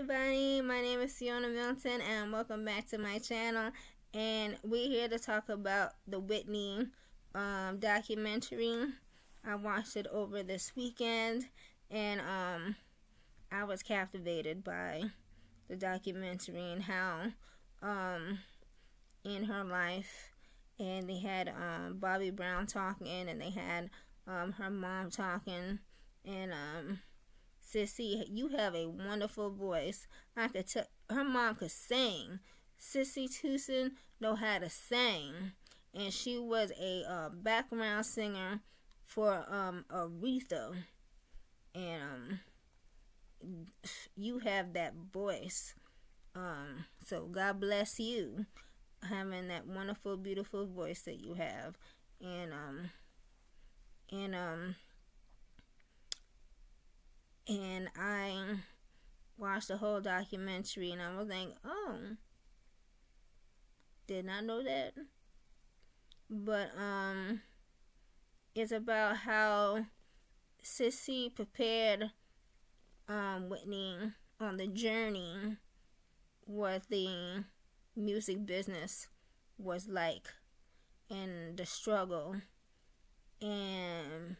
everybody, my name is Fiona Milton and welcome back to my channel, and we're here to talk about the Whitney documentary. I watched it over this weekend and I was captivated by the documentary and how in her life, and they had Bobby Brown talking and they had her mom talking, and Sissy, you have a wonderful voice. I could tell her mom could sing. Sissy Tucson know how to sing, and she was a background singer for Aretha, and you have that voice. So God bless you, having that wonderful, beautiful voice that you have, and I watched the whole documentary and I was like, oh, did not know that. But it's about how Sissy prepared Whitney on the journey, what the music business was like, and the struggle, and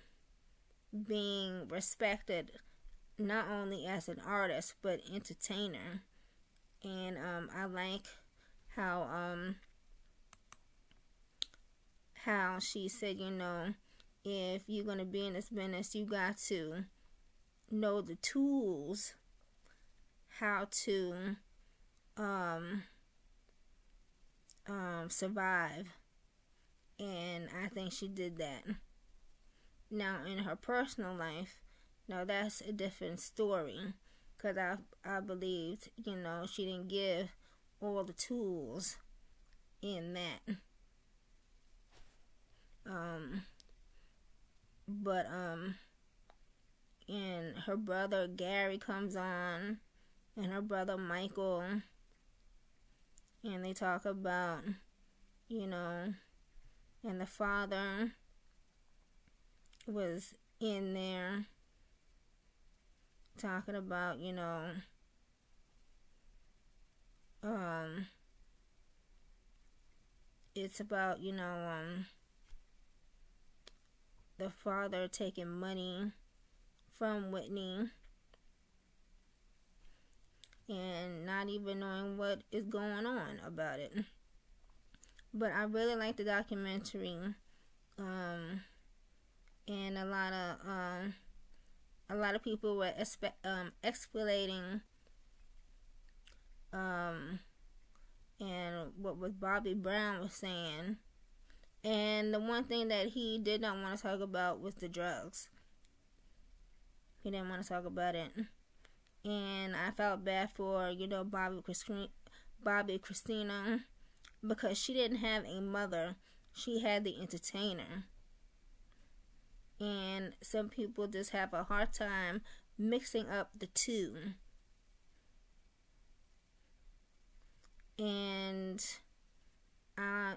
being respected not only as an artist but entertainer. And I like how she said, you know, if you're gonna be in this business, you got to know the tools, how to survive. And I think she did that. Now in her personal life, now that's a different story, because I believed, you know, she didn't give all the tools in that. But and her brother Gary comes on, and her brother Michael, and they talk about, you know, and the father was in there talking about, you know, it's about, you know, the father taking money from Whitney and not even knowing what is going on about it. But I really like the documentary, and a lot of people were explaining and what Bobby Brown was saying. And the one thing that he did not want to talk about was the drugs. He didn't want to talk about it. And I felt bad for, you know, Bobby Christina, because she didn't have a mother. She had the entertainer. And some people just have a hard time mixing up the two. And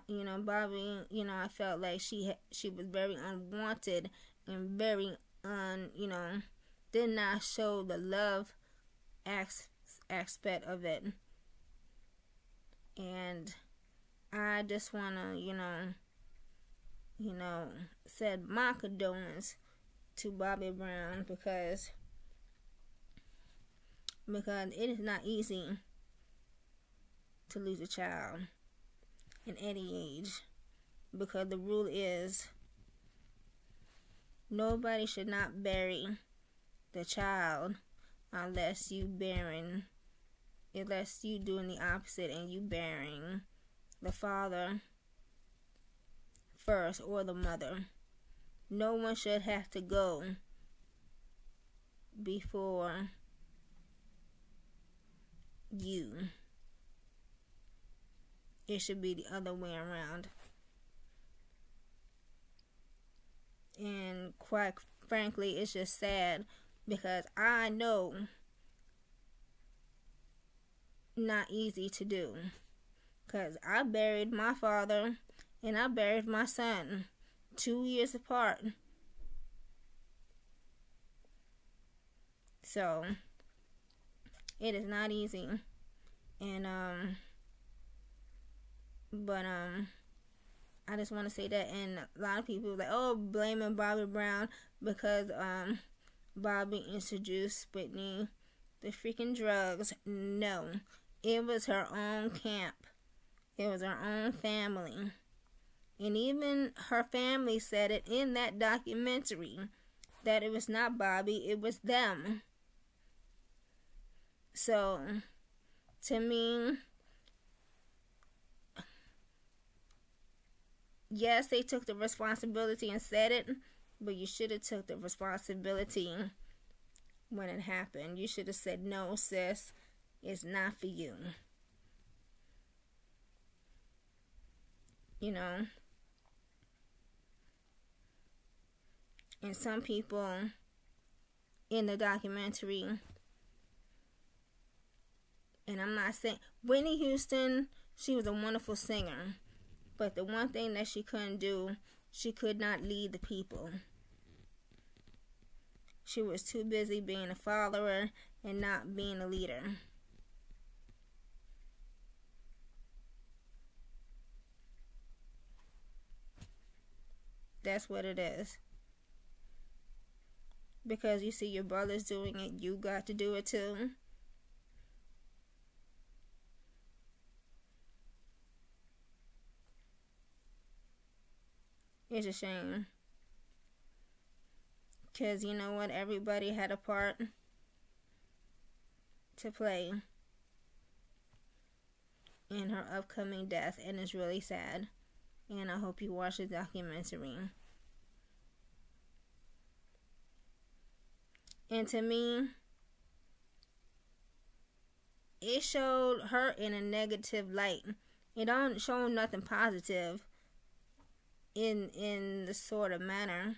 you know, Bobby, you know, I felt like she was very unwanted and very you know, did not show the love aspect of it. And I just wanna, you know, said my condolences to Bobby Brown, because it is not easy to lose a child in any age, because the rule is nobody should not bury the child unless you doing the opposite and you burying the father first or the mother. No one should have to go before you. It should be the other way around. And quite frankly, it's just sad, because I know not easy to do, because I buried my father and I buried my son 2 years apart. So It is not easy. And but I just want to say that. And a lot of people like, oh, blaming Bobby Brown because Bobby introduced Whitney the freaking drugs. No, it was her own camp. It was her own family. And even her family said it in that documentary that it was not Bobby, it was them. So, to me, yes, they took the responsibility and said it, but you should have took the responsibility when it happened. You should have said, no, sis, it's not for you. You know? And some people in the documentary, and I'm not saying, Whitney Houston, she was a wonderful singer. But the one thing that she couldn't do, she could not lead the people. She was too busy being a follower and not being a leader. That's what it is. Because you see your brothers doing it, you got to do it too. It's a shame. Because you know what? Everybody had a part to play in her upcoming death. And it's really sad. And I hope you watch the documentary. And to me, it showed her in a negative light. It don't show nothing positive in the sort of manner.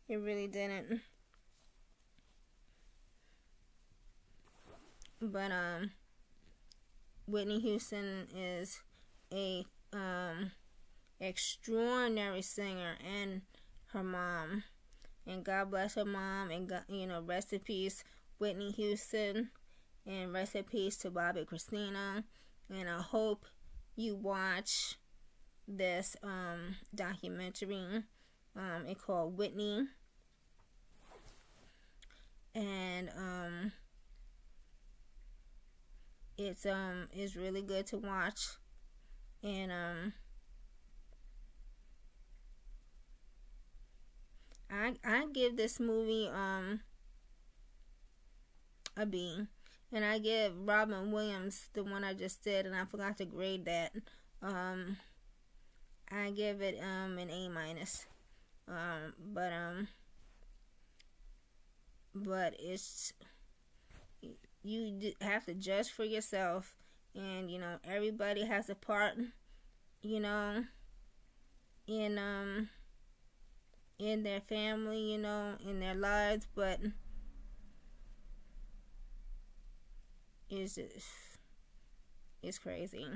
It really didn't. But Whitney Houston is a extraordinary singer, and her mom. And God bless her mom, and God, rest in peace, Whitney Houston, and rest in peace to Bobby Christina. And I hope you watch this documentary. It's called Whitney, and it's really good to watch. And I give this movie a B, and I give Robin Williams, the one I just did, and I forgot to grade that. I give it an A minus. But it's, you have to judge for yourself, and everybody has a part, in their family, in their lives, but it's crazy.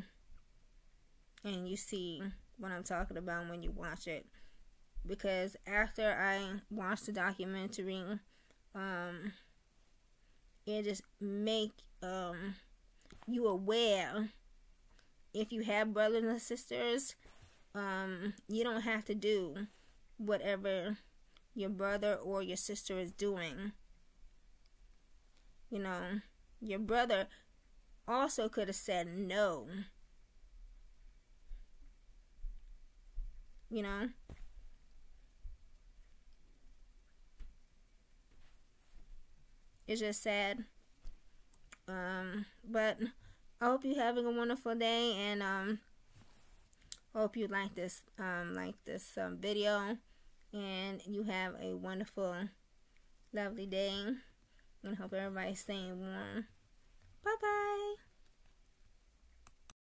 And you see what I'm talking about when you watch it. Because after I watched the documentary, it just make you aware, if you have brothers and sisters, you don't have to do whatever your brother or your sister is doing. Your brother also could have said no. It's just sad. But I hope you're having a wonderful day, and hope you like this video, and you have a wonderful, lovely day, and hope everybody's staying warm. Bye bye.